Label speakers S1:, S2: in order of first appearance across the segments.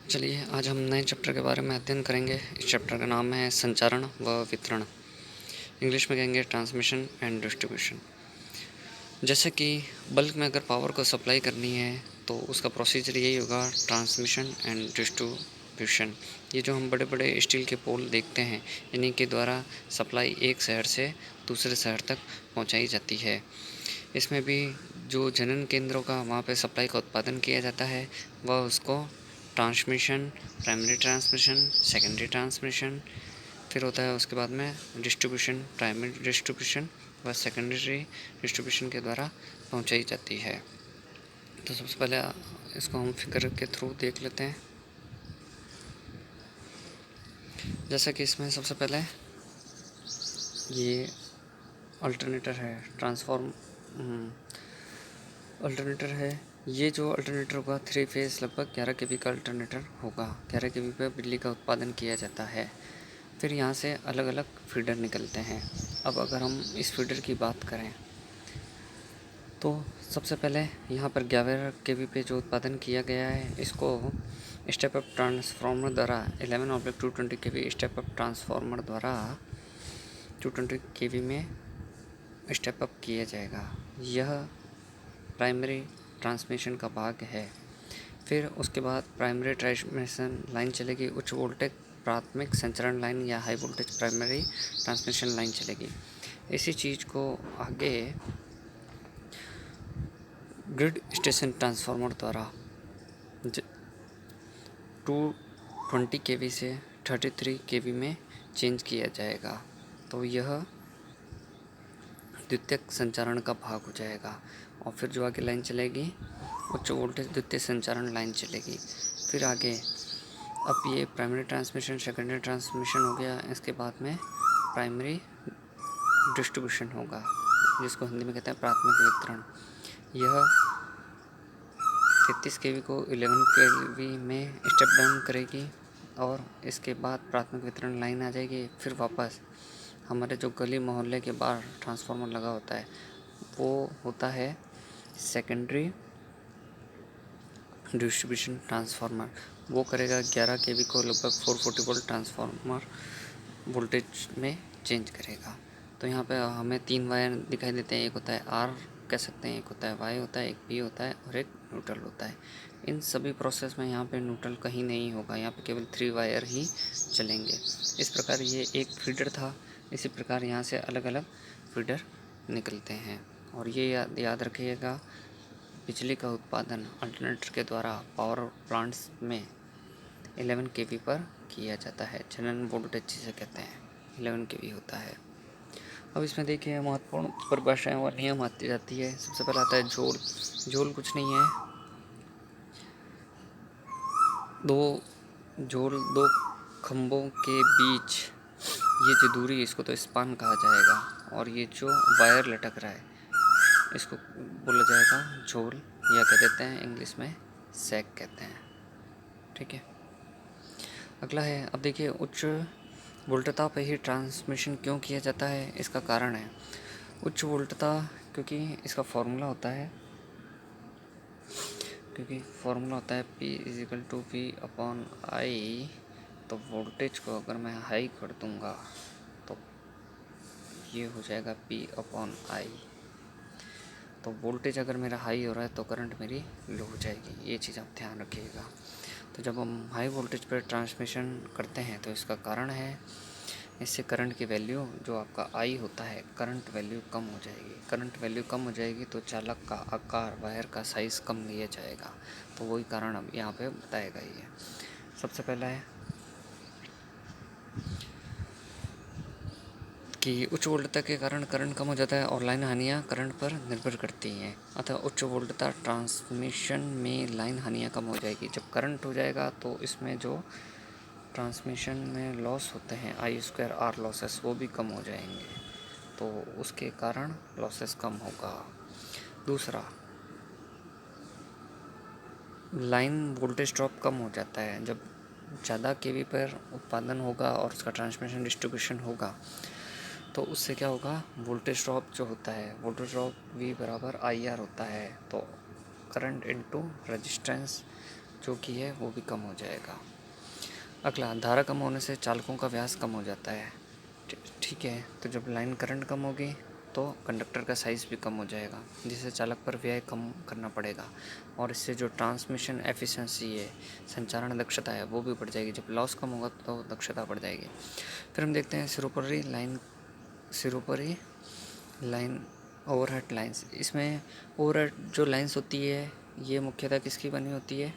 S1: चलिए आज हम नए चैप्टर के बारे में अध्ययन करेंगे। इस चैप्टर का नाम है संचारण व वितरण। इंग्लिश में कहेंगे ट्रांसमिशन एंड डिस्ट्रीब्यूशन। जैसे कि बल्क में अगर पावर को सप्लाई करनी है तो उसका प्रोसीजर यही होगा, ट्रांसमिशन एंड डिस्ट्रीब्यूशन। ये जो हम बड़े बड़े स्टील के पोल देखते हैं, इन्हीं के द्वारा सप्लाई एक शहर से दूसरे शहर तक पहुंचाई जाती है। इसमें भी जो जनन केंद्रों का वहाँ पे सप्लाई का उत्पादन किया जाता है, वह उसको transmission, primary transmission, secondary transmission, फिर होता है उसके बाद में डिस्ट्रीब्यूशन, प्राइमरी डिस्ट्रीब्यूशन व सेकेंडरी डिस्ट्रीब्यूशन के द्वारा पहुंचाई जाती है। तो सबसे पहले इसको हम फिगर के थ्रू देख लेते हैं। जैसा कि इसमें सबसे पहले ये अल्टरनेटर है, अल्टरनेटर है। ये जो अल्टरनेटर होगा 3 फेज़ लगभग 11 केवी का अल्टरनेटर होगा। 11 केवी पर बिजली का उत्पादन किया जाता है। फिर यहाँ से अलग अलग फीडर निकलते हैं। अब अगर हम इस फीडर की बात करें तो सबसे पहले यहाँ पर 11 केवी पे जो उत्पादन किया गया है, इसको स्टेप अप ट्रांसफार्मर द्वारा 11/220 केवी स्टेप अप ट्रांसफार्मर द्वारा 220 केवी में स्टेप अप किया जाएगा। यह प्राइमरी ट्रांसमिशन का भाग है। फिर उसके बाद प्राइमरी ट्रांसमिशन लाइन चलेगी, उच्च वोल्टेज प्राथमिक संचरण लाइन या high voltage primary transmission line चलेगी। इसी चीज़ को आगे ग्रिड स्टेशन ट्रांसफार्मर द्वारा 220 केवी से 33 केवी में चेंज किया जाएगा। तो यह द्वितीयक संचारण का भाग हो जाएगा। और फिर जो आगे लाइन चलेगी, उच्च वोल्टेज द्वितीय संचारण लाइन चलेगी। फिर आगे अब ये प्राइमरी ट्रांसमिशन, सेकेंडरी ट्रांसमिशन हो गया। इसके बाद में प्राइमरी डिस्ट्रीब्यूशन होगा, जिसको हिंदी में कहते हैं प्राथमिक वितरण। यह 33 केवी को 11 केवी में स्टेप डाउन करेगी और इसके बाद प्राथमिक वितरण लाइन आ जाएगी। फिर वापस हमारे जो गली मोहल्ले के बाहर ट्रांसफार्मर लगा होता है, वो होता है सेकेंडरी डिस्ट्रीब्यूशन ट्रांसफार्मर। वो करेगा 11 केवी को लगभग 440 वोल्ट ट्रांसफार्मर वोल्टेज में चेंज करेगा। तो यहाँ पे हमें 3 वायर दिखाई देते हैं। एक होता है आर कह सकते हैं, एक होता है वाई होता है, एक पी होता है और एक न्यूट्रल होता है। इन सभी प्रोसेस में यहाँ पे न्यूट्रल कहीं नहीं होगा, यहाँ पे केवल 3 वायर ही चलेंगे। इस प्रकार ये एक फीडर था। इसी प्रकार यहाँ से अलग अलग फीडर निकलते हैं। और ये याद रखिएगा, बिजली का उत्पादन अल्टरनेटर के द्वारा पावर प्लांट्स में 11 केवी पर किया जाता है। जनरल वोल्टेज जिसे कहते हैं 11 केवी होता है। अब इसमें देखिए महत्वपूर्ण परिभाषाएं और नियम आती जाती है। सबसे पहले आता है झोल। झोल कुछ नहीं है, दो खंभों के बीच ये जो दूरी, इसको तो स्पान कहा जाएगा। और ये जो वायर लटक रहा है, इसको बोला जाएगा झोल, या कह देते हैं इंग्लिश में सैक कहते हैं। ठीक है, अगला है। अब देखिए उच्च वोल्टता पर ही ट्रांसमिशन क्यों किया जाता है, इसका कारण है उच्च वोल्टता, क्योंकि इसका फॉर्मूला होता है P/I। तो वोल्टेज को अगर मैं हाई कर दूंगा तो ये हो जाएगा P/I। तो वोल्टेज अगर मेरा हाई हो रहा है तो करंट मेरी लो हो जाएगी। ये चीज़ आप ध्यान रखिएगा। तो जब हम हाई वोल्टेज पर ट्रांसमिशन करते हैं तो इसका कारण है, इससे करंट की वैल्यू जो आपका आई होता है, करंट वैल्यू कम हो जाएगी। करंट वैल्यू कम हो जाएगी तो चालक का आकार, वायर का साइज़ कम लिया जाएगा। तो वही कारण अब यहाँ पे बताया गया है। सबसे पहला है कि उच्च वोल्टता के कारण करंट कम हो जाता है और लाइन हानियाँ करंट पर निर्भर करती हैं। अतः उच्च वोल्टता ट्रांसमिशन में लाइन हानियाँ कम हो जाएगी। जब करंट हो जाएगा तो इसमें जो ट्रांसमिशन में लॉस होते हैं I²R लॉसेस, वो भी कम हो जाएंगे। तो उसके कारण लॉसेस कम होगा। दूसरा, लाइन वोल्टेज ड्रॉप कम हो जाता है। जब ज़्यादा केवी पर उत्पादन होगा और उसका ट्रांसमिशन डिस्ट्रीब्यूशन होगा तो उससे क्या होगा, वोल्टेज ड्रॉप जो होता है, वोल्टेज ड्रॉप V = IR होता है। तो करंट इनटू रेजिस्टेंस जो कि है वो भी कम हो जाएगा। अगला, धारा कम होने से चालकों का व्यास कम हो जाता है। ठीक है, तो जब लाइन करंट कम होगी तो कंडक्टर का साइज़ भी कम हो जाएगा, जिससे चालक पर व्यय कम करना पड़ेगा और इससे जो ट्रांसमिशन एफिशिएंसी है, संचारण दक्षता है, वो भी बढ़ जाएगी। जब लॉस कम होगा तो दक्षता बढ़ जाएगी। फिर हम देखते हैं सिरोपरी लाइन ओवरहेड लाइंस। इसमें ओवरहेड जो लाइंस होती है ये मुख्यतः किसकी बनी होती है?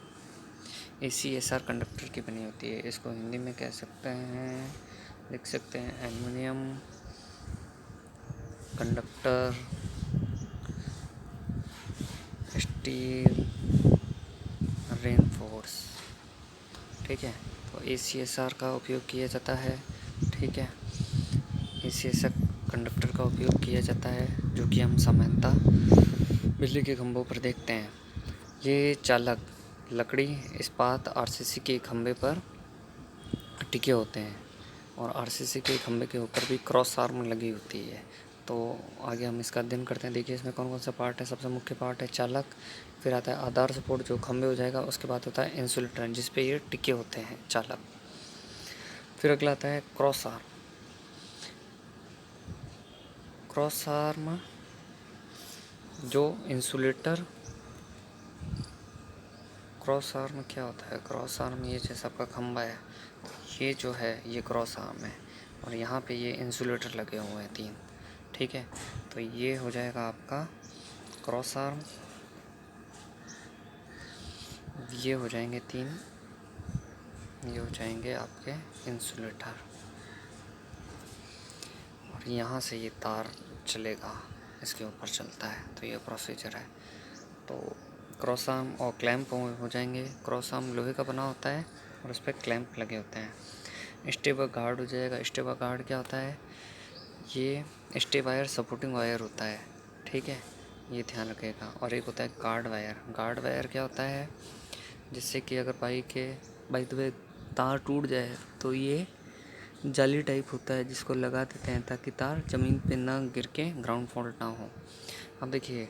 S1: ACSR कंडक्टर की बनी होती है। इसको हिंदी में कह सकते हैं, लिख सकते हैं एल्युमिनियम कंडक्टर स्टील रेनफोर्स। ठीक है, तो ACSR का उपयोग किया जाता है। ठीक है, ACSR कंडक्टर का उपयोग किया जाता है, जो कि हम सामान्यतः बिजली के खंभों पर देखते हैं। ये चालक लकड़ी, इस्पात, RCC के खंभे पर टिके होते हैं और RCC के खंभे के ऊपर भी क्रॉस आर्म लगी होती है। तो आगे हम इसका अध्ययन करते हैं। देखिए इसमें कौन कौन सा पार्ट है। सबसे मुख्य पार्ट है चालक, फिर आता है आधार सपोर्ट जो खंभे हो जाएगा, उसके बाद होता है इंसुलेटर जिस पे ये टिके होते हैं चालक। फिर अगला आता है क्रॉस आर्म। क्रॉस आर्म जो इंसुलेटर, क्रॉस आर्म क्या होता है? क्रॉस आर्म ये जैसा आपका खंभा है, ये जो है ये क्रॉस आर्म है और यहाँ पे ये इंसुलेटर लगे हुए हैं 3। ठीक है, तो ये हो जाएगा आपका क्रॉस आर्म, ये हो जाएंगे 3, ये हो जाएंगे आपके इंसुलेटर और यहाँ से ये तार चलेगा, इसके ऊपर चलता है। तो ये प्रोसीजर है। तो क्रॉस आर्म और क्लैंप हो जाएंगे। क्रॉस आर्म लोहे का बना होता है और उस पर क्लैंप लगे होते हैं। स्टेबर गार्ड हो जाएगा। स्टेबर गार्ड क्या होता है? ये स्टे वायर सपोर्टिंग वायर होता है। ठीक है, ये ध्यान रखिएगा। और एक होता है गार्ड वायर। गार्ड वायर क्या होता है? जिससे कि अगर बाइक पे तार टूट जाए तो ये जाली टाइप होता है जिसको लगा देते हैं ताकि तार ज़मीन पे ना गिर के ग्राउंड फॉल्ट ना हो। अब देखिए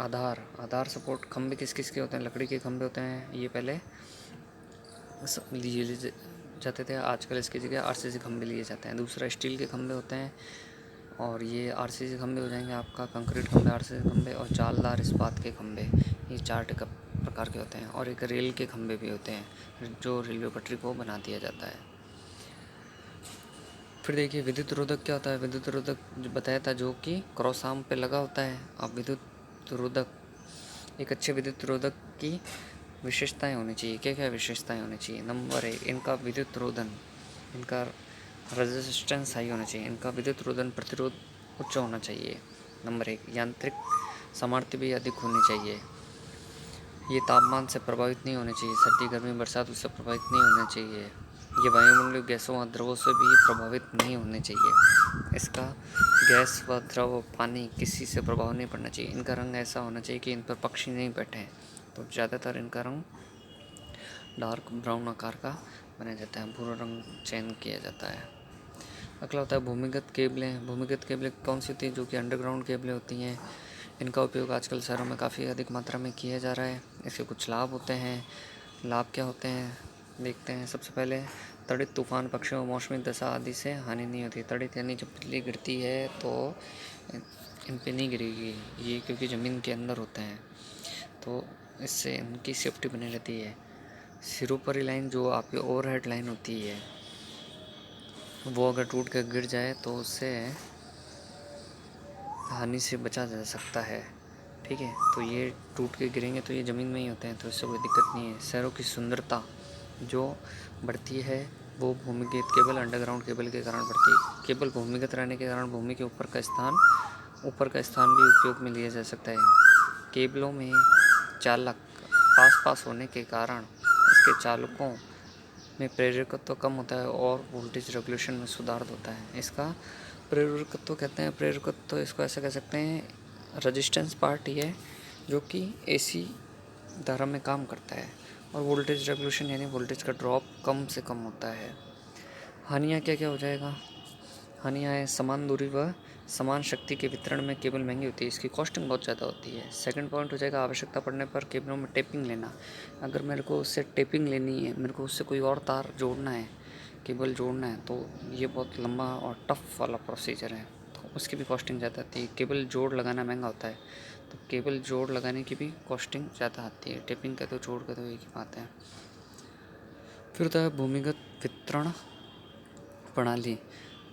S1: आधार सपोर्ट खंभे किस किस के होते हैं? लकड़ी के खंभे होते हैं। ये पहले लिए जाते थे, आजकल इसकी जगह RCC खंभे लिए जाते हैं। दूसरा स्टील के खंभे होते हैं और ये RCC खंभे हो जाएंगे आपका, कंक्रीट खंभे, RCC खंभे और जालदार इस्पात के खंभे। ये 4 प्रकार के होते हैं। और एक रेल के खंभे भी होते हैं जो रेलवे पटरी को बना दिया जाता है। फिर देखिए विद्युत रोधक क्या होता है? विद्युत रोधक जो बताया था, जो कि क्रॉस आर्म पे लगा होता है। अब विद्युत रोधक, एक अच्छे विद्युत रोधक की विशेषताएं होनी चाहिए। क्या क्या विशेषताएं होनी चाहिए? नंबर 1, इनका विद्युत रोधन, इनका रेजिस्टेंस हाई होना चाहिए। इनका विद्युत रोधन प्रतिरोध उच्च होना चाहिए। नंबर 1, यांत्रिक सामर्थ्य भी अधिक होनी चाहिए। ये तापमान से प्रभावित नहीं होने चाहिए, सर्दी गर्मी बरसात उससे प्रभावित नहीं होना चाहिए। ये वायुमंडलीय गैसों और द्रवों से भी प्रभावित नहीं होने चाहिए। इसका गैस व द्रव पानी किसी से प्रभाव नहीं पड़ना चाहिए। इनका रंग ऐसा होना चाहिए कि इन पर पक्षी नहीं बैठे हैं। तो ज़्यादातर इनका रंग डार्क ब्राउन आकार का बनाया जाता है, भूरा रंग चयन किया जाता है। अगला होता है भूमिगत केबलें। भूमिगत केबलें कौन सी होती हैं? जो कि अंडरग्राउंड केबलें होती हैं। इनका उपयोग आजकल शहरों में काफ़ी अधिक मात्रा में किया जा रहा है। इसके कुछ लाभ होते हैं। लाभ क्या होते हैं देखते हैं। सबसे पहले तड़ित तूफान, पक्षियों, मौसमी दशा आदि से हानि नहीं होती। तड़ित यानी जब बिजली गिरती है तो इन पे नहीं गिरेगी ये, क्योंकि ज़मीन के अंदर होते हैं, तो इससे इनकी सेफ्टी बनी रहती है। सिरोपरी लाइन जो आपकी ओवरहेड लाइन होती है, वो अगर टूट कर गिर जाए तो उससे हानि से बचा जा सकता है। ठीक है, तो ये टूट के गिरेंगे तो ये ज़मीन में ही होते हैं, तो इससे कोई दिक्कत नहीं है। शहरों की सुंदरता जो बढ़ती है वो भूमिगत केबल, अंडरग्राउंड केबल के कारण बढ़ती है। केबल भूमिगत रहने के कारण भूमि के ऊपर का स्थान भी उपयोग में लिया जा सकता है। केबलों में चालक पास होने के कारण इसके चालकों में प्रेरकत्व कम होता है और वोल्टेज रेगुलेशन में सुधार होता है। इसका प्रेरकत्व कहते हैं, प्रेरकत्व इसको ऐसा कह सकते हैं, रेजिस्टेंस पार्ट ही है जो कि AC धारा में काम करता है। और वोल्टेज रेगुलेशन यानी वोल्टेज का ड्रॉप कम से कम होता है। हानियाँ क्या क्या हो जाएगा? हानियाँ है समान दूरी व समान शक्ति के वितरण में केबल महंगी होती है, इसकी कॉस्टिंग बहुत ज़्यादा होती है। सेकंड पॉइंट हो जाएगा आवश्यकता पड़ने पर केबलों में टेपिंग लेना। अगर मेरे को उससे टेपिंग लेनी है, मेरे को उससे कोई और तार जोड़ना है, केबल जोड़ना है, तो ये बहुत लंबा और टफ वाला प्रोसीजर है, तो उसकी भी कॉस्टिंग ज़्यादा आती है। केबल जोड़ लगाना महंगा होता है, तो केबल जोड़ लगाने की भी कॉस्टिंग ज़्यादा आती है। टेपिंग का तो जोड़ का तो एक ही बात है। फिर होता है भूमिगत वितरण प्रणाली।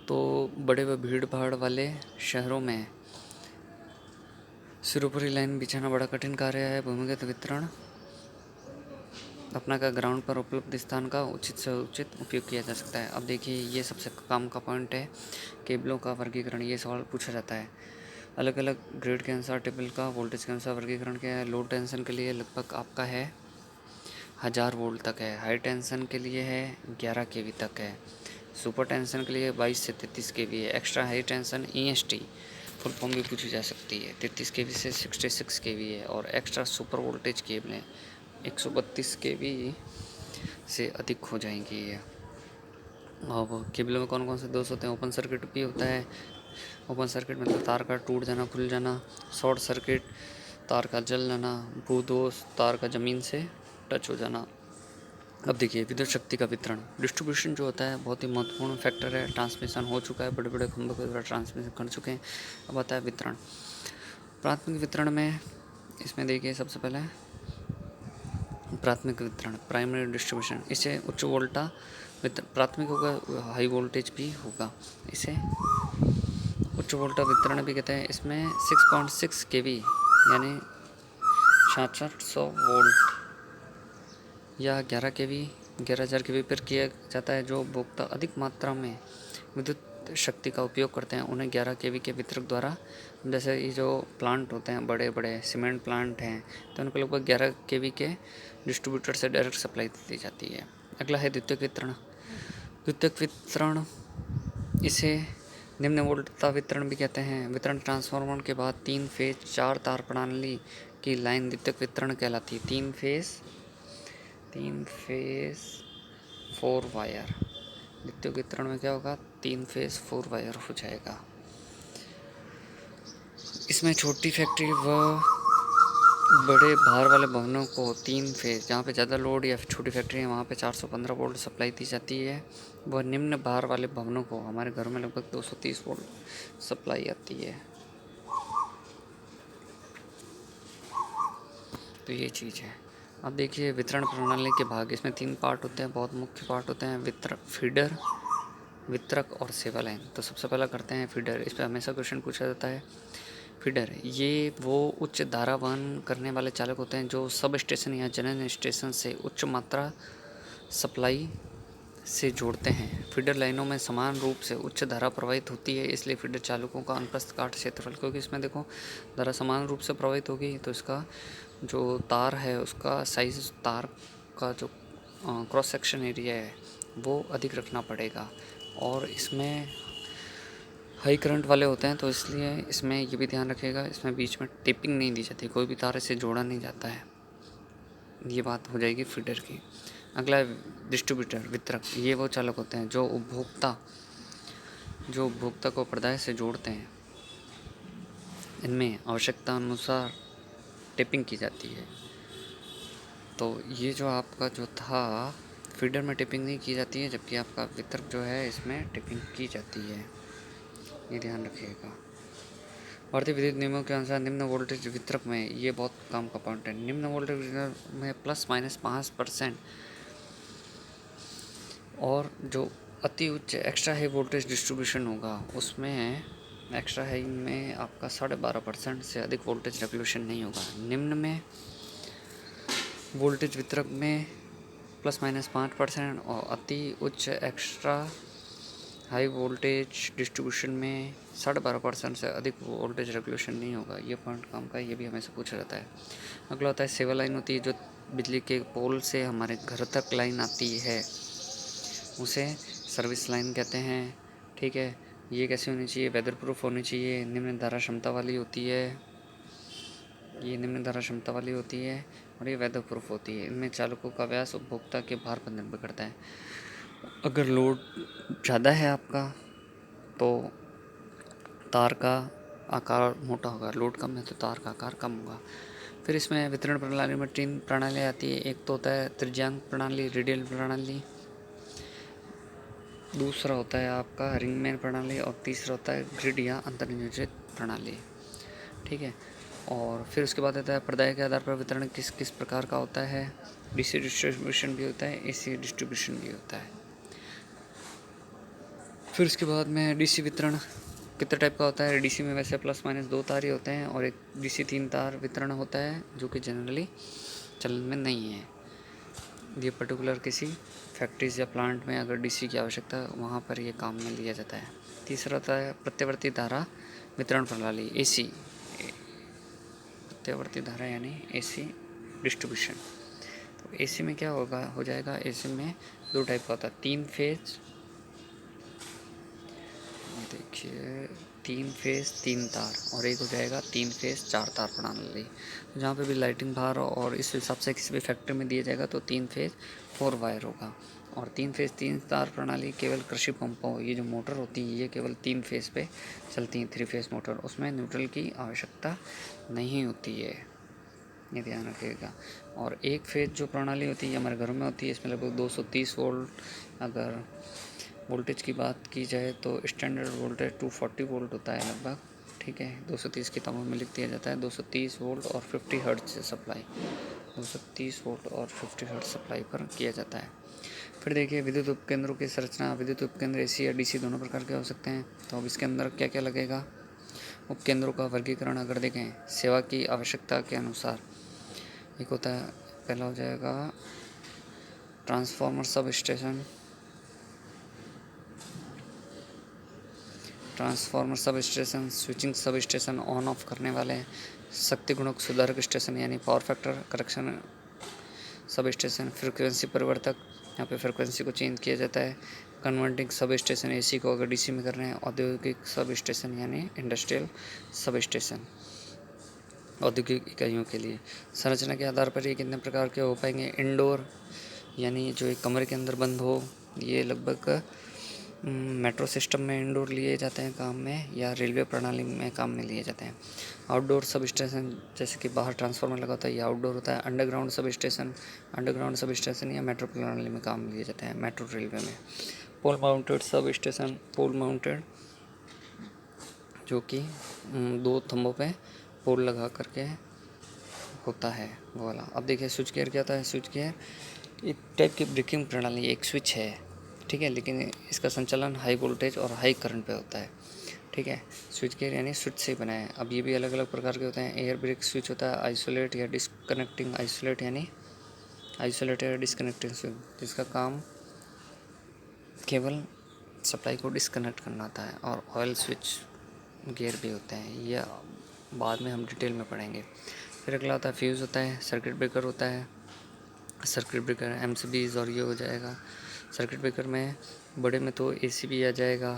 S1: तो बड़े व भीड़ भाड़ वाले शहरों में सिरोपरी लाइन बिछाना बड़ा कठिन कार्य है। भूमिगत वितरण अपना का ग्राउंड पर उपलब्ध स्थान का उचित से उचित उपयोग किया जा सकता है। अब देखिए, ये सबसे काम का पॉइंट है, केबलों का वर्गीकरण। ये सवाल पूछा जाता है। अलग अलग ग्रेड के अनुसार टेबल का वोल्टेज के अनुसार वर्गीकरण किया है। लो टेंशन के लिए लगभग आपका है 1000 वोल्ट तक है। हाई टेंशन के लिए है 11 केवी तक है। सुपर टेंशन के लिए 22 से 33 केवी है। Extra high tension EST full form भी पूछी जा सकती है, 33 केवी से 66 केवी है। और एक्स्ट्रा सुपर वोल्टेज केबलें 132 केवी से अधिक हो जाएंगी ये। अब केबलों में कौन कौन से दोष होते हैं? ओपन सर्किट भी होता है। ओपन सर्किट मतलब तार का टूट जाना, खुल जाना। शॉर्ट सर्किट तार का जल जाना। भूदोष तार का ज़मीन से टच हो जाना। अब देखिए, विद्युत शक्ति का वितरण, डिस्ट्रीब्यूशन जो होता है बहुत ही महत्वपूर्ण फैक्टर है। ट्रांसमिशन हो चुका है, बड़े बड़े खंभों के द्वारा ट्रांसमिशन कर चुके हैं। अब आता है वितरण। प्राथमिक वितरण में इसमें देखिए, सबसे पहले प्राथमिक वितरण, प्राइमरी डिस्ट्रीब्यूशन। इसे उच्च वोल्टा प्राथमिक होगा, हाई वोल्टेज भी होगा, इसे उच्च वोल्टा वितरण भी कहते हैं। इसमें 6.6 केवी यानी 6600 वोल्ट या 11 केवी 11,000 केवी पर किया जाता है। जो उपभोक्ता अधिक मात्रा में विद्युत शक्ति का उपयोग करते हैं, उन्हें 11 केवी के वितरक द्वारा, जैसे ये जो प्लांट होते हैं, बड़े बड़े सीमेंट प्लांट हैं, तो उनको लगभग 11 केवी के डिस्ट्रीब्यूटर से डायरेक्ट सप्लाई दी जाती है। अगला है द्वितीयक वितरण। द्वितीयक वितरण, इसे निम्न वोल्टता वितरण भी कहते हैं। वितरण ट्रांसफार्मर के बाद 3 फेज 4 तार प्रणाली की लाइन द्वितीयक वितरण कहलाती है। 3 फेज 4 वायर। द्वितीयक वितरण में क्या होगा? 3 फेज 4 वायर हो जाएगा। इसमें छोटी फैक्ट्री व बड़े भार वाले भवनों को 3 फेज, जहाँ पे ज़्यादा लोड या फिर छोटी फैक्ट्री है, वहाँ पे 415 वोल्ट सप्लाई दी जाती है। वह निम्न भार वाले भवनों को, हमारे घर में लगभग 230 वोल्ट सप्लाई आती है। तो ये चीज़ है। अब देखिए, वितरण प्रणाली के भाग, इसमें 3 पार्ट होते हैं, बहुत मुख्य पार्ट होते हैं। फीडर, वितरक और सेवा लाइन। तो सबसे पहला करते हैं फीडर। इस पर हमेशा क्वेश्चन पूछा जाता है। फीडर, ये वो उच्च धारा वहन करने वाले चालक होते हैं जो सब स्टेशन या जनरल स्टेशन से उच्च मात्रा सप्लाई से जोड़ते हैं। फीडर लाइनों में समान रूप से उच्च धारा प्रवाहित होती है, इसलिए फीडर चालकों का अनुप्रस्थ काट क्षेत्रफल, क्योंकि इसमें देखो धारा समान रूप से प्रवाहित होगी, तो इसका जो तार है उसका साइज, तार का जो क्रॉस सेक्शन एरिया है वो अधिक रखना पड़ेगा। और इसमें हाई करंट वाले होते हैं, तो इसलिए इसमें ये भी ध्यान रखिएगा, इसमें बीच में टेपिंग नहीं दी जाती, कोई भी तार इसे जोड़ा नहीं जाता है। ये बात हो जाएगी फीडर की। अगला डिस्ट्रीब्यूटर, वितरक। ये वो चालक होते हैं जो उपभोक्ता को प्रदाय से जोड़ते हैं। इनमें आवश्यकता अनुसार टेपिंग की जाती है। तो ये जो आपका जो था, फीडर में टेपिंग नहीं की जाती है, जबकि आपका वितरक जो है इसमें टेपिंग की जाती है। ये ध्यान रखिएगा। भारतीय विद्युत नियमों के अनुसार निम्न वोल्टेज वितरक में, ये बहुत काम का पॉइंट है, निम्न वोल्टेज वितरक में ±5% और जो अति उच्च एक्स्ट्रा हाई वोल्टेज डिस्ट्रीब्यूशन होगा, उसमें एक्स्ट्रा हाई में आपका 12.5% से अधिक वोल्टेज रेगुलेशन नहीं होगा। निम्न में वोल्टेज वितरक में ±5% और अति उच्च एक्स्ट्रा हाई वोल्टेज डिस्ट्रीब्यूशन में 12.5% से अधिक वोल्टेज रेगुलेशन नहीं होगा। ये पॉइंट काम का है, ये भी हमेशा पूछा जाता है। अगला होता है सेवा लाइन होती है, जो बिजली के पोल से हमारे घर तक लाइन आती है, उसे सर्विस लाइन कहते हैं। ठीक है, ये कैसी होनी चाहिए? वेदर प्रूफ होनी चाहिए, निम्न धारा क्षमता वाली होती है, ये निम्न धारा क्षमता वाली होती है और ये वेदर प्रूफ होती है। इनमें चालकों का व्यास उपभोक्ता के भार पर निर्भर करता है। अगर लोड ज़्यादा है आपका, तो तार का आकार मोटा होगा, लोड कम है तो तार का आकार कम होगा। फिर इसमें वितरण प्रणाली में 3 प्रणाली आती है। एक तो होता है त्रिज्यांक प्रणाली, रेडियल प्रणाली, दूसरा होता है आपका रिंगमैन प्रणाली और तीसरा होता है ग्रिड या अंतर्नियोजित प्रणाली। ठीक है, और फिर उसके बाद आता है प्रदाय के आधार पर वितरण किस किस प्रकार का होता है। डीसी डिस्ट्रीब्यूशन भी होता है, एसी डिस्ट्रीब्यूशन भी होता है। फिर उसके बाद में डीसी वितरण कितने टाइप का होता है। डीसी में वैसे प्लस माइनस 2 तार ही होते हैं और एक डीसी 3 तार वितरण होता है जो कि जनरली चलन में नहीं है। ये पर्टिकुलर किसी फैक्ट्रीज या प्लांट में अगर डीसी की आवश्यकता है वहाँ पर ये काम में लिया जाता है। तीसरा होता है प्रत्यावर्ती धारा वितरण प्रणाली, एसी, प्रत्यावर्ती धारा यानी एसी डिस्ट्रीब्यूशन। तो एसी में क्या होगा, हो जाएगा, एसी में 2 टाइप का होता है, 3 फेज, देखिए 3 फेज 3 तार, और एक हो जाएगा 3 फेज 4 तार प्रणाली। जहाँ पे भी लाइटिंग भार और इस हिसाब से किसी भी फैक्ट्री में दिया जाएगा तो 3 फेज 4 वायर होगा। और 3 फेज 3 तार प्रणाली केवल कृषि पंपों, ये जो मोटर होती है ये केवल 3 फेज पे चलती हैं, 3 फेज मोटर, उसमें न्यूट्रल की आवश्यकता नहीं होती है, ये ध्यान रखिएगा। और 1 फेज जो प्रणाली होती है हमारे घरों में होती है, इसमें लगभग 230 वोल्ट, अगर वोल्टेज की बात की जाए तो स्टैंडर्ड वोल्टेज 240 वोल्ट होता है लगभग। ठीक है, 230 किताबों में लिख दिया जाता है 230 वोल्ट और 50 हर्ट्ज से सप्लाई, 230 वोल्ट और 50 हर्ट्ज सप्लाई पर किया जाता है। फिर देखिए विद्युत उपकेंद्रों की संरचना। विद्युत उपकेंद्र एसी या डीसी दोनों प्रकार के हो सकते हैं। तो अब इसके अंदर क्या क्या लगेगा। उपकेंद्रों का वर्गीकरण अगर देखें सेवा की आवश्यकता के अनुसार, एक होता है, पहला हो जाएगा transformer substation, transformer substation, switching substation, on off करने वाले, शक्ति गुणक सुधारक स्टेशन यानी power factor correction substation, frequency परिवर्तक, यहाँ पे फ्रिक्वेंसी को चेंज किया जाता है, कन्वर्टिंग सब स्टेशन, एसी को अगर डीसी में कर रहे हैं, औद्योगिक सब स्टेशन यानी इंडस्ट्रियल सब स्टेशन, औद्योगिक इकाइयों के लिए। संरचना के आधार पर ये कितने प्रकार के हो पाएंगे। इंडोर यानी जो एक कमरे के अंदर बंद हो, ये लगभग मेट्रो सिस्टम में इंडोर लिए जाते हैं काम में, या रेलवे प्रणाली में काम में लिए जाते हैं। आउटडोर सब स्टेशन, जैसे कि बाहर ट्रांसफार्मर लगा होता है, ये आउटडोर होता है। Underground sub station, underground sub station या मेट्रो प्रणाली में काम लिए जाते हैं, मेट्रो रेलवे में। पोल माउंटेड सब स्टेशन, पोल माउंटेड जो कि 2 थंबों पे पोल लगा करके होता है वो वाला। अब देखिए स्विच गियर क्या होता है। स्विच गियर एक टाइप की ब्रेकिंग प्रणाली, एक स्विच है, ठीक है, लेकिन इसका संचालन हाई वोल्टेज और हाई करंट पे होता है। ठीक है, स्विच गियर यानी स्विच से बना है। अब ये भी अलग अलग प्रकार के होते हैं। एयर ब्रेक स्विच होता है, आइसोलेट या डिस्कनेक्टिंग, आइसोलेट यानी आइसोलेट या डिस्कनेक्टिंग स्विच, जिसका काम केवल सप्लाई को डिस्कनेक्ट करना होता है। और ऑयल स्विच गियर भी होते हैं, ये बाद में हम डिटेल में पढ़ेंगे। फिर अगला होता है फ्यूज़ होता है, सर्किट ब्रेकर होता है, सर्किट ब्रेकर एमसीबीज, और ये हो जाएगा सर्किट ब्रेकर में बड़े में तो एसीबी आ जाएगा,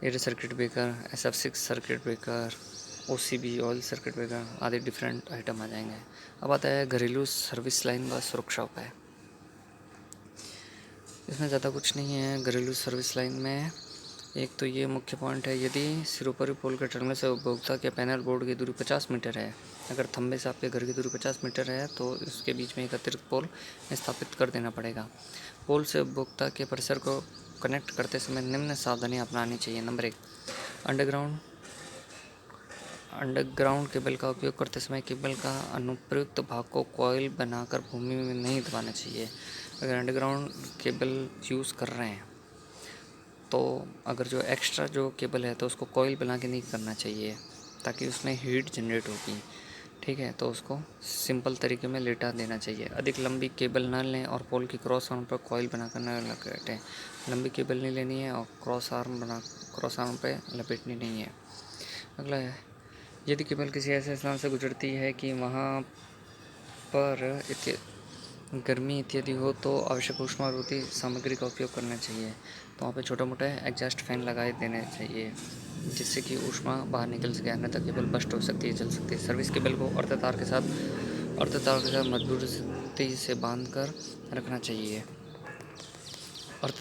S1: air circuit breaker, SF6 circuit breaker, OCB oil circuit breaker आदि डिफरेंट आइटम आ जाएंगे। अब आता है घरेलू सर्विस लाइन व सुरक्षा उपाय। इसमें ज़्यादा कुछ नहीं है। घरेलू सर्विस लाइन में एक तो ये मुख्य पॉइंट है, यदि सिरोपरी पोल के टर्मिनल से उपभोक्ता के पैनल बोर्ड की दूरी 50 मीटर है, अगर थंबे से आपके घर की दूरी 50 मीटर है तो इसके बीच में एक अतिरिक्त पोल स्थापित कर देना पड़ेगा। पोल से उपभोक्ता के परिसर को कनेक्ट करते समय निम्न सावधानियां अपनानी चाहिए। नंबर 1, अंडरग्राउंड केबल का उपयोग करते समय केबल का अनुप्रयुक्त भाग को कॉइल बनाकर भूमि में नहीं दबाना चाहिए। अगर अंडरग्राउंड केबल यूज़ कर रहे हैं तो अगर जो एक्स्ट्रा जो केबल है तो उसको कॉइल बना के नहीं करना चाहिए, ताकि उसमें हीट जनरेट होगी। ठीक है, तो उसको सिंपल तरीके में लेटा देना चाहिए। अधिक लंबी केबल न लें और पोल की क्रॉस आर्म पर कॉइल बनाकर न लपेटें। लंबी केबल नहीं लेनी है और क्रॉस आर्म पे लपेटनी नहीं है। अगला है, यदि केबल किसी ऐसे स्थान से गुजरती है कि वहाँ पर गर्मी इत्यादि हो तो आवश्यक ऊष्मारोधी सामग्री का उपयोग करना चाहिए। तो वहाँ पे छोटा मोटा एग्जॉस्ट फैन लगाए देने चाहिए, जिससे कि ऊष्मा बाहर निकल सके, अन्यथा केबल बस्ट हो सकती है, जल सकती है। सर्विस केबल को अर्ध तार के साथ मजबूती से बांध कर रखना चाहिए। अर्ध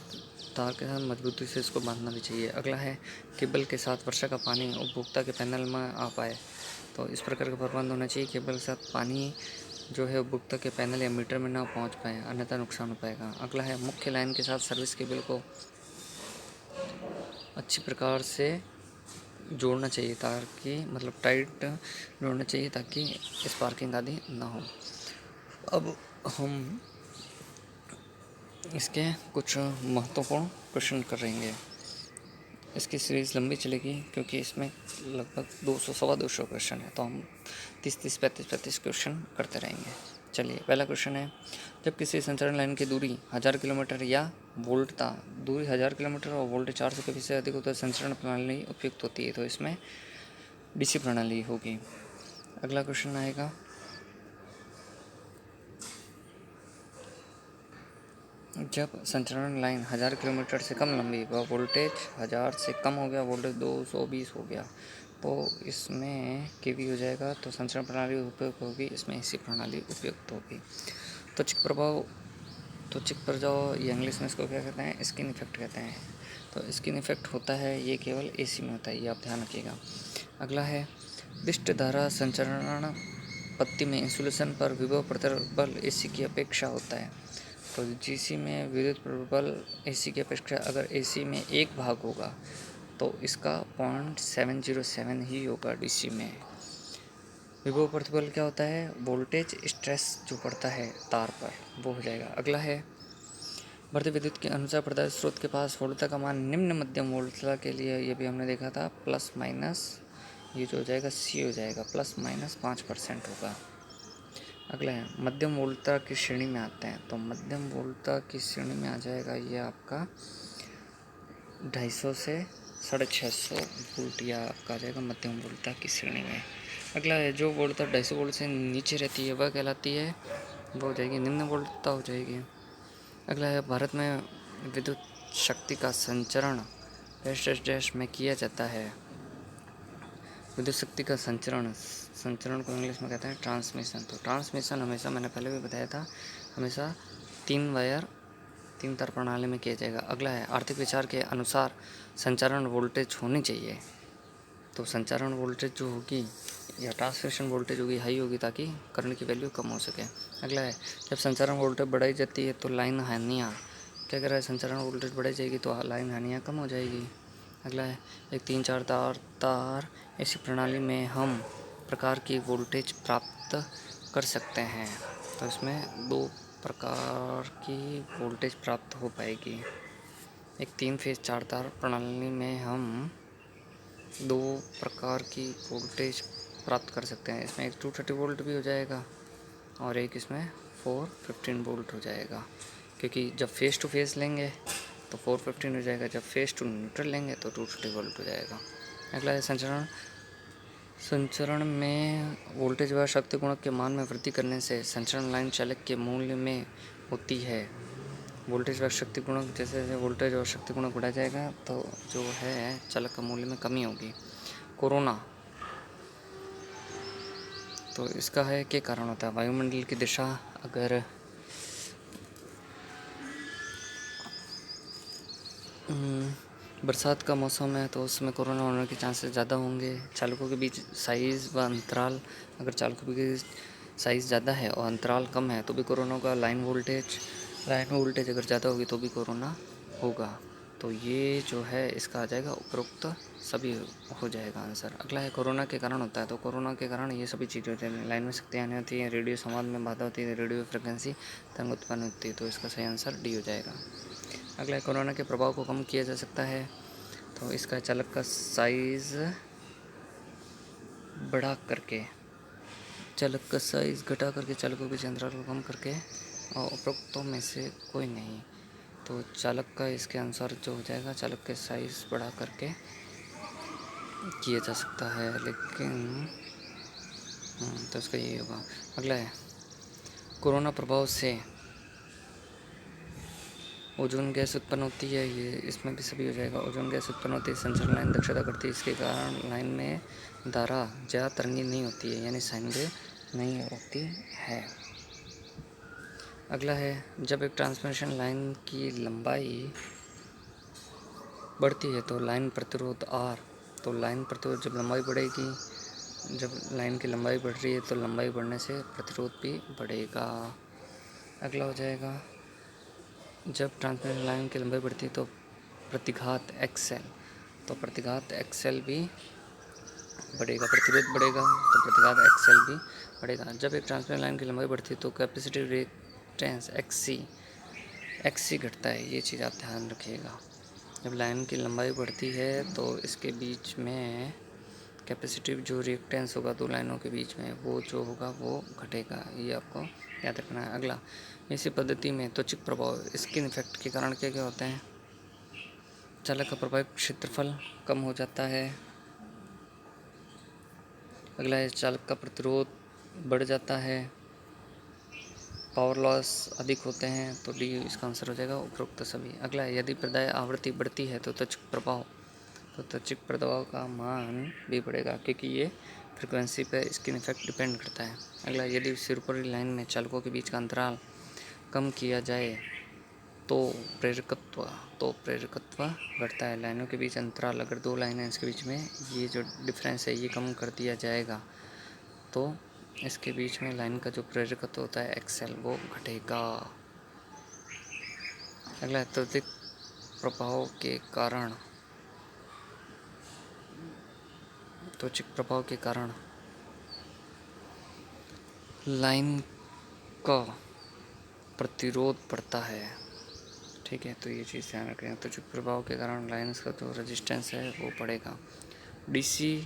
S1: तार के साथ मजबूती से इसको बांधना भी चाहिए। अगला है केबल के साथ वर्षा का पानी उपभोक्ता के पैनल में आ पाए, तो इस प्रकार का प्रबंध होना चाहिए। केबल के साथ पानी जो है उपभोक्ता के पैनल या मीटर में ना पहुंच पाए, अन्यथा नुकसान हो पाएगा। अगला है मुख्य लाइन के साथ सर्विस केबल को अच्छी प्रकार से जोड़ना चाहिए, ताकि मतलब टाइट जोड़ना चाहिए ताकि स्पार्किंग आदि ना हो। अब हम इसके कुछ महत्वपूर्ण क्वेश्चन करेंगे। इसकी सीरीज़ लंबी चलेगी क्योंकि इसमें लगभग 200 सवा 200 क्वेश्चन है, तो हम 30 35 क्वेश्चन करते रहेंगे। चलिए, पहला क्वेश्चन है, जब किसी संचारण लाइन की दूरी 1000 किलोमीटर या वोल्टता दूरी 1000 किलोमीटर और वोल्टेज 400 kV से अधिक होता है, संचरण प्रणाली उपयुक्त होती है, तो इसमें डीसी प्रणाली होगी। अगला क्वेश्चन आएगा, जब संचरण लाइन 1000 किलोमीटर से कम लंबी व वोल्टेज 1000 से कम हो गया, वोल्टेज 220 हो गया, तो इसमें केवी हो जाएगा, तो संचरण प्रणाली उपयुक्त होगी, इसमें एसी प्रणाली उपयुक्त होगी। त्वचिक प्रभाव, त्वचिक प्रभाव ये इंग्लिश में इसको क्या कहते हैं, स्किन इफेक्ट कहते हैं। तो स्किन इफेक्ट होता है, ये केवल एसी में होता है, ये आप ध्यान रखिएगा। अगला है, विशिष्ट धारा संचरण पत्ती में इंसुलेशन पर विभव प्रतिबल एसी की अपेक्षा होता है, तो जीसी में विद्युत प्रबल एसी की अपेक्षा अगर एसी में एक भाग होगा तो इसका 0.707 ही होगा। डीसी में विभव प्रतिबल क्या होता है, वोल्टेज स्ट्रेस जो पड़ता है तार पर, वो हो जाएगा। अगला है, बढ़ती विद्युत के अनुसार प्रदाय स्रोत के पास वोल्टता का मान निम्न मध्यम वोल्टता के लिए, ये भी हमने देखा था, प्लस माइनस, ये जो हो जाएगा सी हो जाएगा, प्लस माइनस 5% होगा। अगला है, मध्यम वोल्टता की श्रेणी में आते हैं, तो मध्यम वोल्टता की श्रेणी में आ जाएगा ये आपका 250 से 650 वोल्ट, या आपका आ जाएगा मध्यम वोल्टता की श्रेणी में। अगला है, जो वोल्टता 250 वोल्ट से नीचे रहती है वह कहलाती है, वो हो जाएगी निम्न वोल्टता हो जाएगी। अगला है, भारत में विद्युत शक्ति का संचरण डैश में किया जाता है। विद्युत शक्ति का संचरण को इंग्लिश में कहते हैं ट्रांसमिशन। तो ट्रांसमिशन हमेशा, मैंने पहले भी बताया था, हमेशा 3 वायर 3 तार प्रणाली में किया जाएगा। अगला है, आर्थिक विचार के अनुसार संचारण वोल्टेज होनी चाहिए, तो संचारण वोल्टेज जो होगी या ट्रांसमिशन वोल्टेज होगी हाई होगी, ताकि करंट की वैल्यू कम हो सके। अगला है, जब संचारण वोल्टेज बढ़ाई जाती है तो लाइन हानियाँ, क्या कर रहा है, संचारण वोल्टेज बढ़ाई जाएगी तो लाइन हानियाँ कम हो जाएगी। अगला है, एक 3-4 तार ऐसी प्रणाली में हम प्रकार की वोल्टेज प्राप्त कर सकते हैं, तो इसमें 2 प्रकार की वोल्टेज प्राप्त हो पाएगी। एक 3 फेज 4 तार प्रणाली में हम 2 प्रकार की वोल्टेज प्राप्त कर सकते हैं, इसमें एक 230 वोल्ट भी हो जाएगा और एक इसमें 415 वोल्ट हो जाएगा, क्योंकि जब फेस टू फेस लेंगे तो 415 हो जाएगा, जब फेस टू न्यूट्रल लेंगे तो 230 वोल्ट हो जाएगा। अगला है, संचरण में वोल्टेज व शक्ति गुणक के मान में वृद्धि करने से संचरण लाइन चालक के मूल्य में होती है। वोल्टेज व शक्ति गुणक, जैसे जैसे वोल्टेज और शक्ति गुणक बढ़ा जाएगा तो जो है चालक का मूल्य में कमी होगी। कोरोना, तो इसका है क्या कारण होता है, वायुमंडल की दिशा अगर बरसात का मौसम है तो उसमें कोरोना होने के चांसेस ज़्यादा होंगे। चालकों के बीच साइज़ व अंतराल, अगर चालकों के साइज़ ज़्यादा है और अंतराल कम है तो भी कोरोना होगा। लाइन वोल्टेज अगर ज़्यादा होगी तो भी कोरोना होगा। तो ये जो है इसका आ जाएगा उपरोक्त सभी हो जाएगा आंसर। अगला है, कोरोना के कारण होता है, तो कोरोना के कारण ये सभी चीज़ें होती हैं, लाइन में शक्ति आनी होती है, रेडियो संवाद में बाधा होती है, रेडियो फ्रिक्वेंसी तरंग उत्पन्न होती है, तो इसका सही आंसर डी हो जाएगा। अगला है, कोरोना के प्रभाव को कम किया जा सकता है, तो इसका चालक का साइज़ बढ़ा करके, चालक का साइज़ घटा करके, चालकों के अंतराल को कम करके, और उपरोक्तों में से कोई नहीं, तो चालक का इसके अनुसार जो हो जाएगा, चालक के साइज़ बढ़ा करके किया जा सकता है, लेकिन तो इसका यही होगा। अगला है, कोरोना प्रभाव से ओजोन गैस उत्पन्न होती है, ये इसमें भी सभी हो जाएगा। ओजोन गैस उत्पन्न होती है, संचरण लाइन दक्षता करती है, इसके कारण लाइन में धारा ज़्यादा तरंगी नहीं होती है, यानी साइन वेव नहीं होती है। अगला है, जब एक ट्रांसमिशन लाइन की लंबाई बढ़ती है तो लाइन प्रतिरोध R, तो लाइन प्रतिरोध जब लंबाई बढ़ेगी, जब लाइन की लंबाई बढ़ रही है तो लंबाई बढ़ने से प्रतिरोध भी बढ़ेगा। अगला हो जाएगा, जब ट्रांसमिशन लाइन की लंबाई बढ़ती है तो प्रतिघात XL, तो प्रतिघात XL भी बढ़ेगा, प्रतिरोध बढ़ेगा तो प्रतिघात XL भी बढ़ेगा। जब एक ट्रांसमिशन लाइन की लंबाई बढ़ती है तो कैपेसिटिव रिएक्टेंस XC घटता है, ये चीज़ आप ध्यान रखिएगा। जब लाइन की लंबाई बढ़ती है तो इसके बीच में कैपेसिटिव जो रिएक्टेंस होगा दो लाइनों के बीच में, वो जो होगा वो घटेगा, ये आपको याद रखना है। अगला, इसी पद्धति में त्वचिक प्रभाव, स्किन इफेक्ट के कारण क्या क्या होते हैं? चालक का प्रभावित क्षेत्रफल कम हो जाता है। अगला है, चालक का प्रतिरोध बढ़ जाता है, पावर लॉस अधिक होते हैं, तो डी इसका आंसर हो जाएगा उपरोक्त सभी। अगला है, यदि प्रदाय आवृत्ति बढ़ती है तो त्वचिक प्रभाव का मान भी बढ़ेगा, क्योंकि ये फ्रिक्वेंसी पर स्किन इफेक्ट डिपेंड करता है। अगला, यदि सिरपुरी लाइन में चालकों के बीच का अंतराल कम किया जाए तो प्रेरकत्व बढ़ता है। लाइनों के बीच अंतराल, अगर दो लाइन हैं इसके बीच में, ये जो डिफरेंस है ये कम कर दिया जाएगा तो इसके बीच में लाइन का जो प्रेरकत्व होता है XL वो घटेगा। अगला, त्वरित प्रभाव के कारण, त्वचिक प्रभाव के कारण लाइन का प्रतिरोध बढ़ता है। ठीक है, तो ये चीज़ ध्यान रखें। त्वचिक प्रभाव के कारण लाइन का जो रेजिस्टेंस है वो बढ़ेगा। DC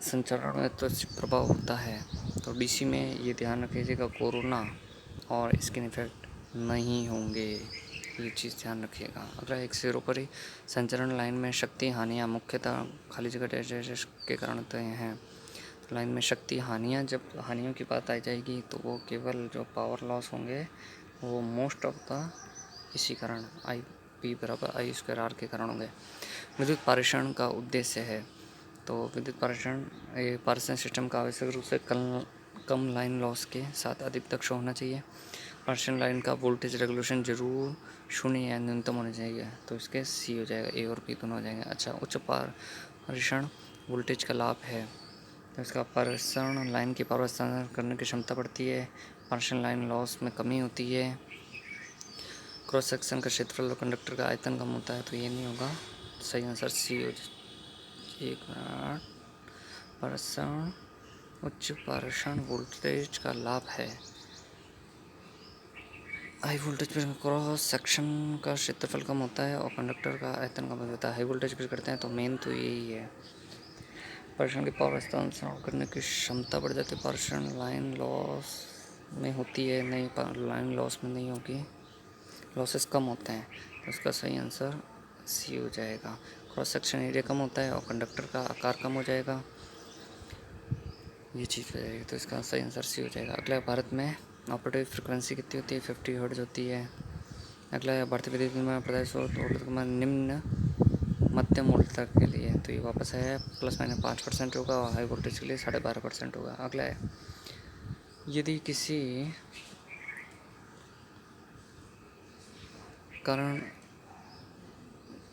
S1: संचरण में त्वचिक प्रभाव होता है, तो DC में ये ध्यान रखिएगा कोरोना और स्किन इफेक्ट नहीं होंगे, ये चीज़ ध्यान रखिएगा। अगला, एक सिरोपरी संचरण लाइन में शक्ति हानियाँ मुख्यतः खाली जगह डेश के कारण होते हैं। तो लाइन में शक्ति हानियाँ, जब हानियों की बात आ जाएगी तो वो केवल जो पावर लॉस होंगे वो मोस्ट ऑफ द इसी कारण IP बराबर I² R के कारण होंगे। विद्युत पारेषण का उद्देश्य है, तो विद्युत पारेषण सिस्टम का आवश्यक रूप से कम लाइन लॉस के साथ अधिक दक्ष होना चाहिए। पारेषण लाइन का वोल्टेज रेगुलेशन जरूर 0 या न्यूनतम होना चाहिए, तो इसके C हो जाएगा, A और B दोनों हो जाएंगे। अच्छा, उच्च पारेषण वोल्टेज का लाभ है, तो इसका पारेषण लाइन की पावर हस्तांतरण करने की क्षमता बढ़ती है, पारेषण लाइन लॉस में कमी होती है, क्रॉस सेक्शन का क्षेत्रफल और कंडक्टर का आयतन कम होता है, तो ये नहीं होगा, सही आंसर C हो जाए। एक मिनट, पारेषण, उच्च पारेषण वोल्टेज का लाभ है, हाई वोल्टेज पर क्रॉस सेक्शन का क्षेत्रफल कम होता है और कंडक्टर का आयतन कम होता है। हाई वोल्टेज पर करते हैं तो मेन तो यही है। पारेषण की पावर हस्तांतरण करने की क्षमता बढ़ जाती है, पारेषण लाइन लॉस में होती है, नहीं लाइन लॉस में नहीं होगी, लॉसेस कम होते हैं, तो इसका सही आंसर C हो जाएगा। क्रॉस सेक्शन एरिया कम होता है और कंडक्टर का आकार कम हो जाएगा, ये चीज़ हो जाएगी, तो इसका सही आंसर C हो जाएगा। अगला, भारत में ऑपरेटिव फ्रिक्वेंसी कितनी होती है? 50 हर्ट्ज होती है। अगला, भारतीय विद्युत वितरण प्रदेश और निम्न मध्यम वोल्टेज तक के लिए, तो ये वापस है ±5% होगा और हाई वोल्टेज के लिए 12.5% होगा। अगला है, यदि किसी कारण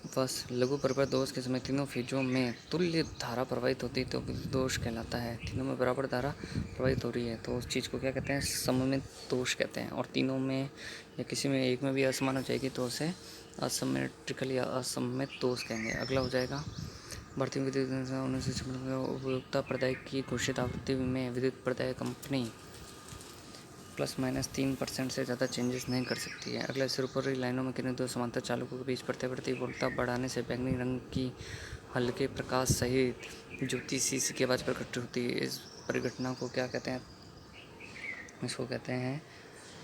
S1: बस लघु परिपथ दोष के समय तीनों फेजों में तुल्य धारा प्रवाहित होती है तो विद्युत दोष कहलाता है। तीनों में बराबर धारा प्रवाहित हो रही है तो उस चीज़ को क्या कहते हैं? सममित दोष कहते हैं। और तीनों में या किसी में एक में भी असमान हो जाएगी तो उसे असिमेट्रिकल या असममित दोष कहेंगे। अगला हो जाएगा, भारतीय विद्युत 1956 उपभोक्ता प्रदाय की घोषित आवृत्ति में विद्युत प्रदाय कंपनी ±3% से ज़्यादा चेंजेस नहीं कर सकती है। अगला, सिरपुरी लाइनों में किन्हीं दो समांतर चालकों के बीच बढ़ती वोल्टता बढ़ाने से बैंगनी रंग की हल्के प्रकाश सहित ज्योति सी की आवाज़ प्रकट होती है। इस परिघटना को क्या कहते हैं? इसको कहते हैं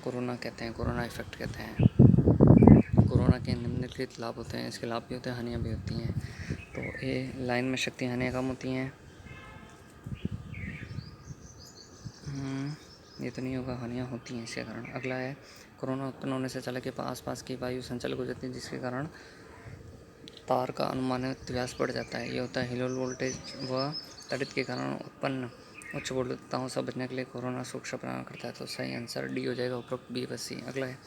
S1: कोरोना कहते हैं, कोरोना इफेक्ट कहते हैं। कोरोना के निम्नलिखित लाभ होते हैं, इसके लाभ भी होते हैं, हानियाँ भी होती हैं। तो ये लाइन में शक्ति हानियाँ कम होती हैं, ये तो नहीं होगा, हानियाँ होती हैं इसके कारण। अगला है, कोरोना उत्पन्न होने से चालक के आसपास की वायु संचालक हो जाती है जिसके कारण तार का अनुमानित व्यास बढ़ जाता है। ये होता है हिलोल वोल्टेज व तड़ित के कारण उत्पन्न उच्च वोल्टताओं से बचने के लिए कोरोना सुरक्षा प्रदान करता है, तो सही आंसर डी हो जाएगा, उपरोक्त B व C। अगला है,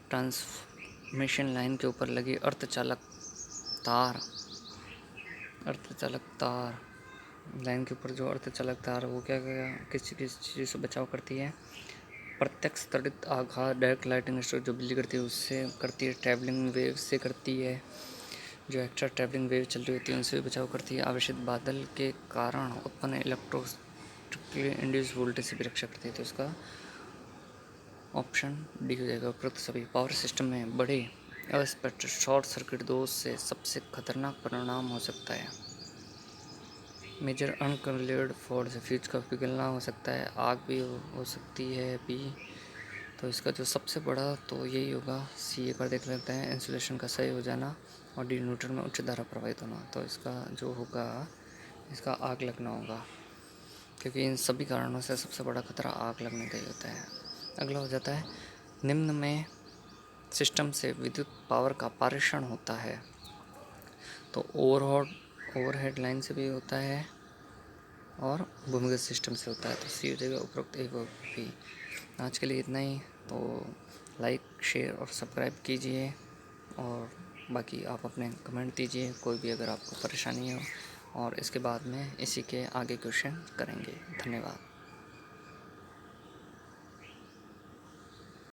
S1: ट्रांसमिशन लाइन के ऊपर लगी अर्धचालक तार, अर्धचालक तार, लाइन के ऊपर जो अर्धचालक तार वो क्या क्या किस किस चीज़ से बचाव करती है? प्रत्यक्ष त्वरित आघात, डायरेक्ट लाइटिंग स्ट्रोक जो बिजली करती है उससे करती है, ट्रैवलिंग वेव से करती है, जो एक्स्ट्रा ट्रैवलिंग वेव चल रही होती है उनसे भी बचाव करती है, आवेशित बादल के कारण उत्पन्न इलेक्ट्रोस्टिकली इंड्यूस वोल्टेज से भी रक्षा करती है। तो इसका ऑप्शन डी हो जाएगा। उपरोक्त सभी पावर सिस्टम में बड़े अस्पष्ट शॉर्ट सर्किट दोष से सबसे खतरनाक परिणाम हो सकता है। मेजर अनकंट्रोल्ड फॉल्ट से फ्यूज का पिघलना हो सकता है, आग भी हो सकती है बी। तो इसका जो सबसे बड़ा तो यही होगा सी। एक बार देख लेते हैं, इंसुलेशन का सही हो जाना और डी न्यूट्रल में उच्च धारा प्रवाहित होना। तो इसका जो होगा इसका आग लगना होगा, क्योंकि इन सभी कारणों से सबसे बड़ा खतरा आग लगने का ही होता है। अगला हो जाता है, निम्न में सिस्टम से विद्युत पावर का पारेषण होता है। तो ओवरहेड लाइन से भी होता है और भूमिगत सिस्टम से होता है। तो सी हो जाएगा उपरोक्त एक और बी। आज के लिए इतना ही। तो लाइक शेयर और सब्सक्राइब कीजिए और बाकी आप अपने कमेंट दीजिए कोई भी अगर आपको परेशानी हो, और इसके बाद में इसी के आगे क्वेश्चन करेंगे। धन्यवाद।